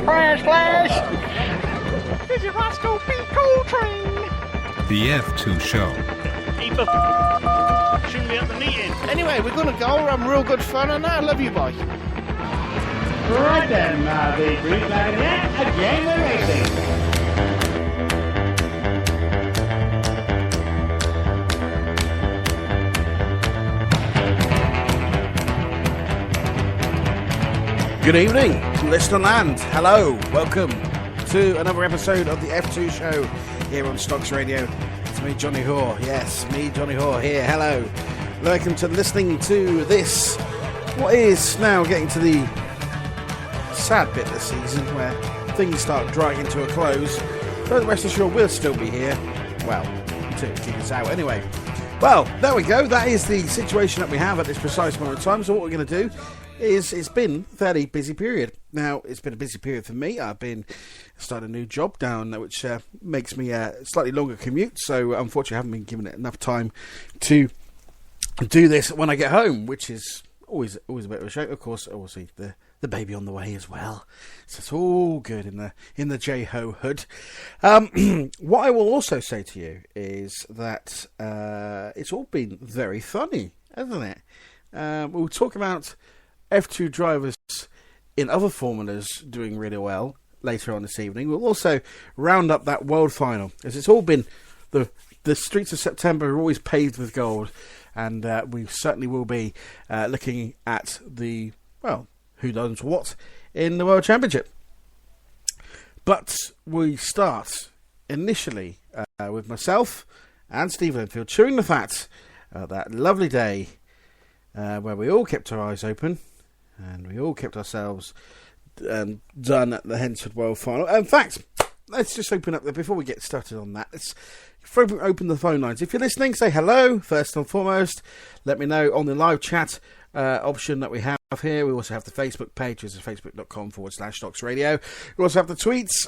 Crash Slash! This is Roscoe P. Coltrane! The F2 Show. Keep up. Shouldn't be at the meeting. Anyway, we're going to go. We're having real good fun, and I love you, boy. Right then, the Green Dragonet, a game of racing. Good evening, listener land. Hello, welcome to another episode of the F2 Show here on Stocks Radio. It's me, Jonny Hoar. Yes, me, Jonny Hoar here. Hello. Welcome to listening to this, what is now getting to the sad bit of the season where things start drawing to a close. But rest assured, we'll still be here. Well, to keep us out anyway. Well, there we go. That is the situation that we have at this precise moment of time. So what we're going to do is, it's been a fairly busy period. Now, it's been a busy period for me. I've been starting a new job down there, which makes me a slightly longer commute. So, unfortunately, I haven't been given it enough time to do this when I get home, which is always a bit of a shame. Of course, obviously, the baby on the way as well. So it's all good in the J-Ho hood. What I will also say to you is that it's all been very funny, hasn't it? We'll talk about F2 drivers in other formulas doing really well later on this evening. We'll also round up that world final, as it's all been the streets of September are always paved with gold, and we certainly will be looking at the, well, who knows what in the World Championship. But we start initially with myself and Steve Linfield chewing the fat that lovely day where we all kept our eyes open and we all kept ourselves done at the Hensford World Final. In fact, let's just open up there before we get started on that. Let's open the phone lines. If you're listening, say hello first and foremost. Let me know on the live chat option that we have here. We also have the Facebook page, which is facebook.com/Stocks Radio. We also have the tweets.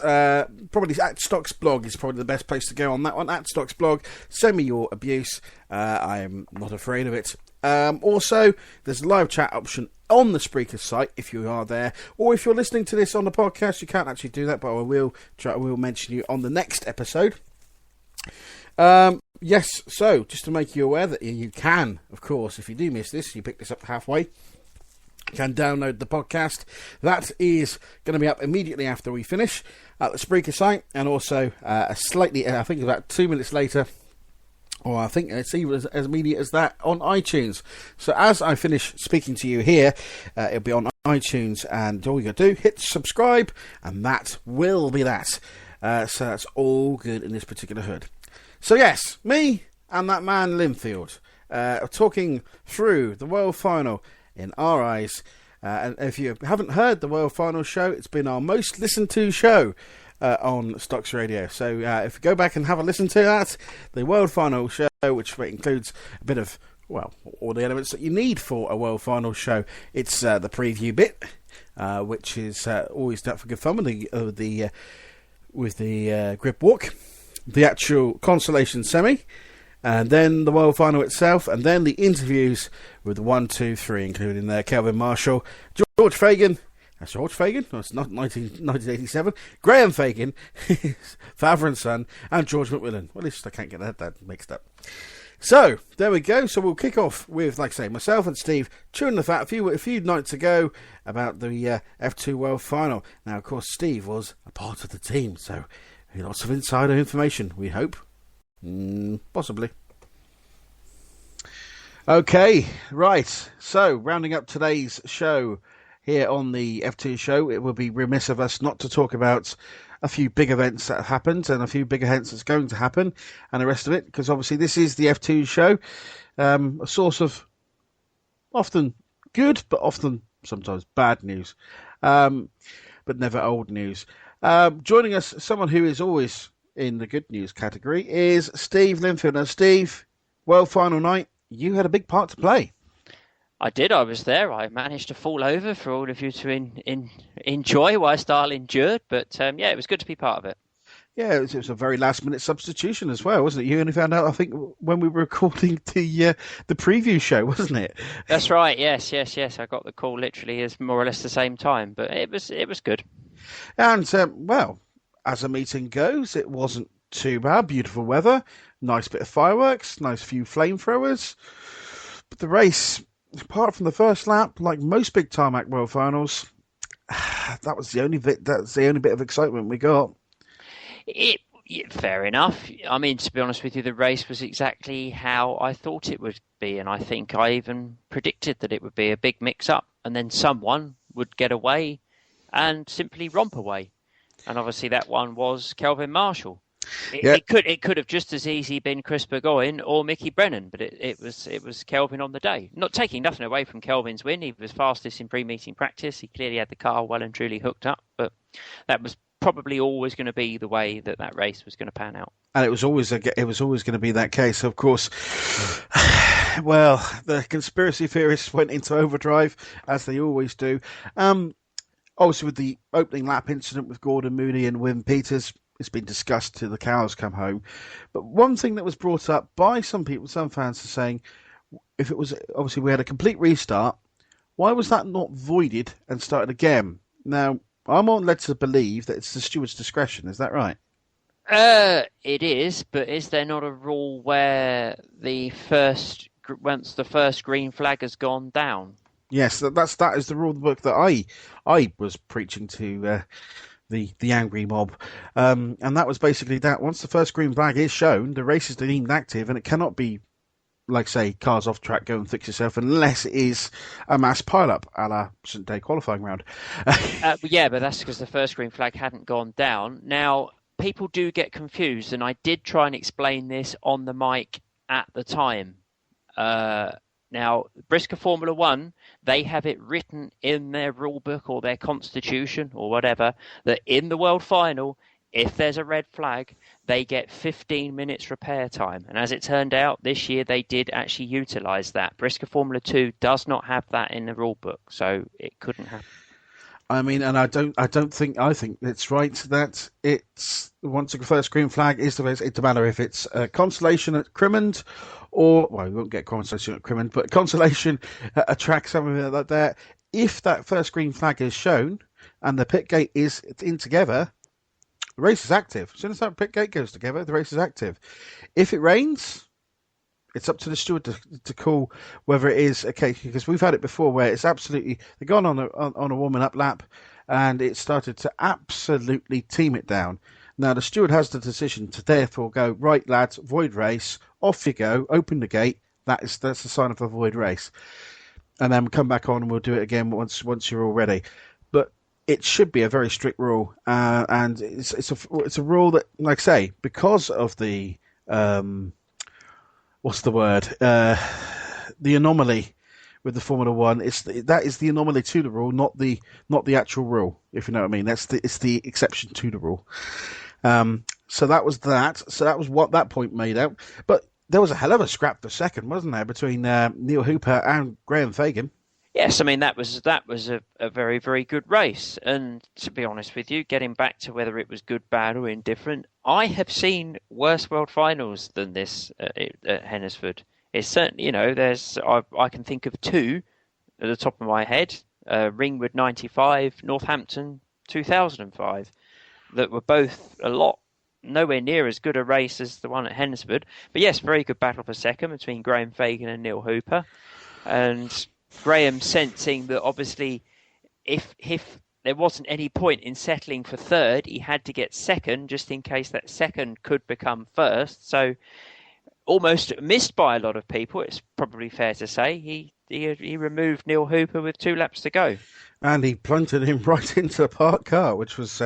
Probably at Stocks Blog is probably the best place to go on that one. At Stocks Blog, send me your abuse. I am not afraid of it. Also, there's a live chat option on the Spreaker site if you are there, or if you're listening to this on the podcast, you can't actually do that, but I will mention you on the next episode. Yes, so just to make you aware that you can, of course, if you do miss this, you pick this up halfway, you can download the podcast. That is going to be up immediately after we finish at the Spreaker site, and also I think about 2 minutes later, or I think it's even as immediate as that, on iTunes. So as I finish speaking to you here, it'll be on iTunes, and all you got to do, hit subscribe, and that will be that. So that's all good in this particular hood. So yes, me and that man Linfield are talking through the World Final in our eyes. And if you haven't heard the World Final show, it's been our most listened to show on Stocks Radio. So if you go back and have a listen to that, the World Final show, which includes a bit of, well, all the elements that you need for a World Final show. It's the preview bit, which is always done for good fun with the grip walk, the actual consolation semi, and then the World Final itself, and then the interviews with the 1, 2, 3, including Kelvin Marshall, George Fagan. That's George Fagan? No, it's not 1987. Graham Fagan, father and son, and George McMillan. Well, at least I can't get that mixed up. So, there we go. So we'll kick off with, like I say, myself and Steve chewing the fat a few nights ago about the F2 World Final. Now, of course, Steve was a part of the team, so lots of insider information, we hope. Possibly. Okay, right. So, rounding up today's show here on the F2 show, it would be remiss of us not to talk about a few big events that have happened and a few big events that's going to happen and the rest of it, because obviously this is the F2 show, a source of often good but often sometimes bad news, but never old news. Joining us, someone who is always in the good news category, is Steve Linfield. Now, Steve, World Final night, you had a big part to play. I did. I was there. I managed to fall over for all of you to enjoy whilst I endured. But yeah, it was good to be part of it. Yeah, it was a very last-minute substitution as well, wasn't it? You only found out, I think, when we were recording the preview show, wasn't it? That's right. Yes. I got the call literally as more or less the same time, but it was good. And, well, as a meeting goes, it wasn't too bad. Beautiful weather, nice bit of fireworks, nice few flamethrowers. But the race, apart from the first lap, like most big tarmac world finals, that's the only bit of excitement we got. Fair enough. I mean, to be honest with you, the race was exactly how I thought it would be, and I think I even predicted that it would be a big mix-up, and then someone would get away and simply romp away. And obviously that one was Kelvin Marshall. It could have just as easily been Chris Burgoyne or Mickey Brennan, but it was Kelvin on the day. Not taking nothing away from Kelvin's win. He was fastest in pre-meeting practice. He clearly had the car well and truly hooked up, but that was probably always going to be the way that race was going to pan out. And it was always going to be that case. Of course, well, the conspiracy theorists went into overdrive, as they always do. Obviously, with the opening lap incident with Gordon Mooney and Wim Peters, it's been discussed till the cows come home. But one thing that was brought up by some people, some fans, are saying, if it was, obviously we had a complete restart, why was that not voided and started again? Now, I'm led to believe that it's the steward's discretion. Is that right? It is, but is there not a rule where once the first green flag has gone down? Yes, that is the rule book that I was preaching to the angry mob, and that was basically that. Once the first green flag is shown, the race is deemed active, and it cannot be, like, say, cars off track, go and fix yourself, unless it is a mass pile-up, a la St. Day qualifying round. Yeah, but that's because the first green flag hadn't gone down. Now, people do get confused, and I did try and explain this on the mic at the time. Now, Briscoe Formula One, they have it written in their rule book or their constitution or whatever, that in the World Final, if there's a red flag, they get 15 minutes repair time. And as it turned out, this year they did actually utilise that. Briscoe Formula 2 does not have that in the rule book, so it couldn't happen. I mean, and I think it's right that it's once the first green flag is the race. It doesn't matter if it's consolation at Crimond or, well, we won't get consolation at Crimond, but consolation at a track somewhere like that. If that first green flag is shown and the pit gate is in together, the race is active. As soon as that pit gate goes together, the race is active. If it rains, it's up to the steward to call whether it is a case, because we've had it before where it's absolutely, they've gone on a warming up lap and it started to absolutely team it down. Now the steward has the decision to therefore go, right lads, void race, off you go, open the gate. That's the sign of a void race, and then come back on and we'll do it again once you're all ready. But it should be a very strict rule, and it's a rule that, like I say, because of the what's the word? The anomaly with the Formula One. That is the anomaly to the rule, not the actual rule. If you know what I mean, it's the exception to the rule. So that was that. So that was what that point made out. But there was a hell of a scrap for second, wasn't there, between Neil Hooper and Graham Fagan? Yes, I mean that was a very, very good race. And to be honest with you, getting back to whether it was good, bad, or indifferent, I have seen worse world finals than this at Hennesford. It's certainly, I can think of two at the top of my head: Ringwood '95, Northampton 2005, that were both nowhere near as good a race as the one at Hennesford. But yes, very good battle for second between Graham Fagan and Neil Hooper, and Graham sensing that obviously if there wasn't any point in settling for third, he had to get second just in case that second could become first. So almost missed by a lot of people, it's probably fair to say. He removed Neil Hooper with 2 laps to go. And he plunted him right into a parked car, which was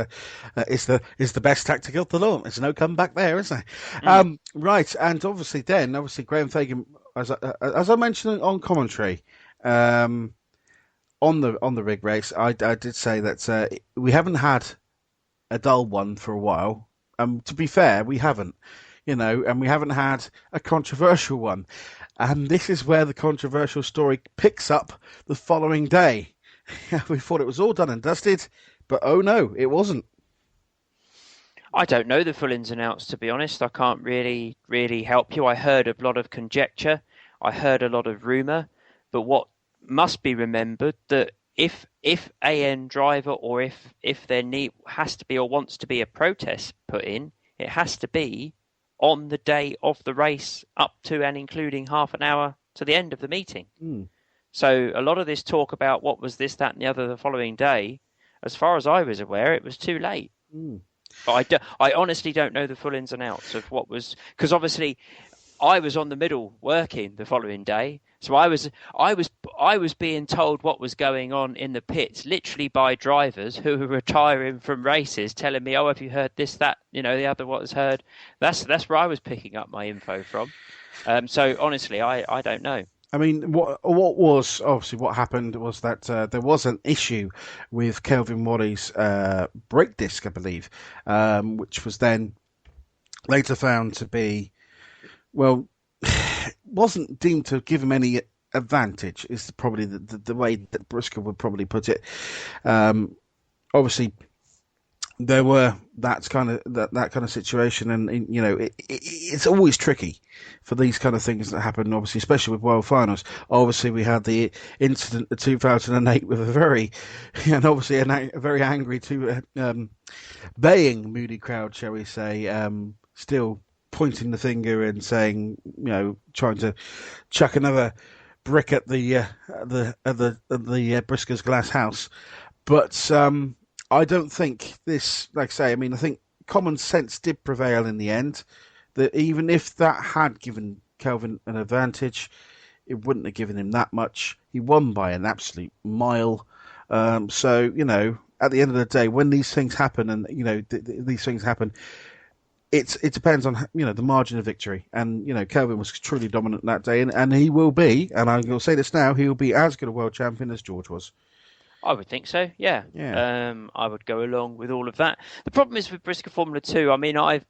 is the best tactic of the law. There's no comeback there, is there? Right, and obviously Graham Fagan, as I mentioned on commentary, on the rig race, I did say that we haven't had a dull one for a while. To be fair, we haven't, and we haven't had a controversial one. And this is where the controversial story picks up the following day. We thought it was all done and dusted, but oh no, it wasn't. I don't know the full ins and outs, to be honest. I can't really help you. I heard a lot of conjecture. I heard a lot of rumour. But what must be remembered, that if AN driver, or if there has to be or wants to be a protest put in, it has to be on the day of the race up to and including half an hour to the end of the meeting. So a lot of this talk about what was this, that and the other the following day, as far as I was aware, it was too late. But I honestly don't know the full ins and outs of what was, because obviously I was on the middle working the following day, so I was being told what was going on in the pits, literally by drivers who were retiring from races, telling me, "Oh, have you heard this, that, the other what has heard?" That's where I was picking up my info from. So honestly, I don't know. I mean, what happened was that there was an issue with Kelvin Waddy's brake disc, I believe, which was then later found to be, well, wasn't deemed to give him any advantage, is probably the way that Briscoe would probably put it. Obviously, there were that kind of situation, and it's always tricky for these kind of things that happen. Obviously, especially with World Finals. Obviously, we had the incident of 2008 with a very angry baying moody crowd, shall we say, still pointing the finger and saying, trying to chuck another brick at the Briscoe's glass house, but. I don't think this, like I say, I think common sense did prevail in the end. That even if that had given Kelvin an advantage, it wouldn't have given him that much. He won by an absolute mile. So, at the end of the day, when these things happen, and, these things happen, it depends on, the margin of victory. And, Kelvin was truly dominant that day, and he will be, and I will say this now, he will be as good a world champion as George was. I would think so, yeah. I would go along with all of that. The problem is with Briscoe Formula 2, I've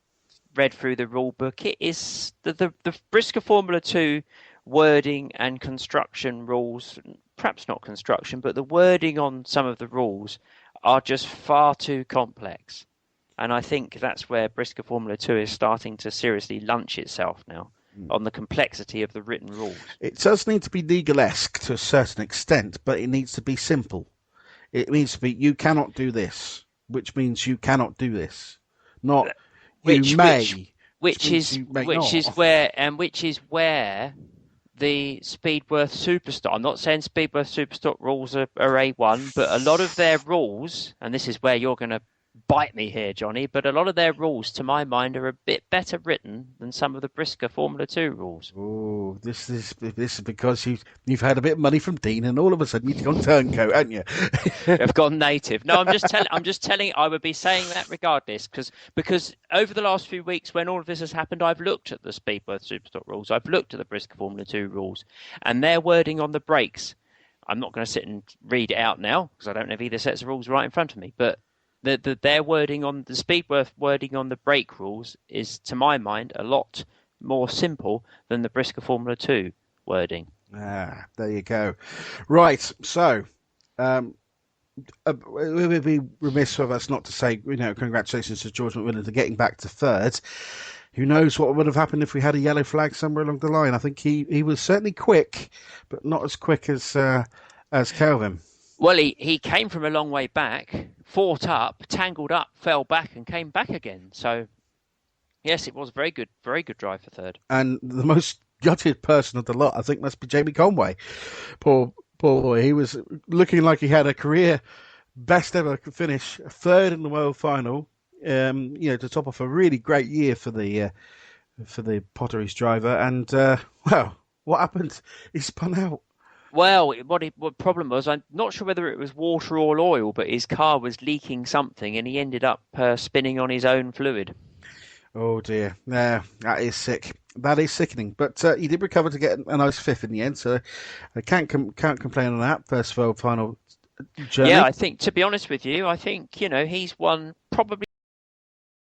read through the rule book. It is the Briscoe Formula 2 wording and construction rules, perhaps not construction, but the wording on some of the rules are just far too complex. And I think that's where Briscoe Formula 2 is starting to seriously lunch itself now, on the complexity of the written rules. It does need to be legal-esque to a certain extent, but it needs to be simple. It needs to be, you cannot do this, which means you cannot do this. Not you may, which is where the Speedworth Superstock. I'm not saying Speedworth Superstock rules are A1, but a lot of their rules, and this is where you're going to bite me here, Johnny, but a lot of their rules, to my mind, are a bit better written than some of the Briscoe Formula 2 rules. Oh, this is because you've had a bit of money from Dean, and all of a sudden you've gone turncoat, haven't you? I've gone native. No, I'm just telling. I would be saying that regardless, because over the last few weeks, when all of this has happened, I've looked at the Speedworth Superstock rules, I've looked at the Briscoe Formula 2 rules, and their wording on the brakes. I'm not going to sit and read it out now because I don't have either sets of rules right in front of me, but. Their wording on the Speedworth wording on the brake rules is, to my mind, a lot more simple than the Briscoe Formula 2 wording. There you go. Right, so it would be remiss of us not to say, congratulations to George McMillan for getting back to third. Who knows what would have happened if we had a yellow flag somewhere along the line? I think he was certainly quick, but not as quick as Kelvin. Well, he came from a long way back, fought up, tangled up, fell back, and came back again. So, yes, it was very good drive for third. And the most gutted person of the lot, I think, must be Jamie Conway. Poor boy. He was looking like he had a career best ever finish, third in the world final. To top off a really great year for the Potteries driver. And what happened? He spun out. Well, what problem was, I'm not sure whether it was water or oil, but his car was leaking something, and he ended up spinning on his own fluid. Oh dear, that is sick. That is sickening. But he did recover to get a nice fifth in the end, so I can't complain on that first world final journey. Yeah, I think, to be honest with you, he's won probably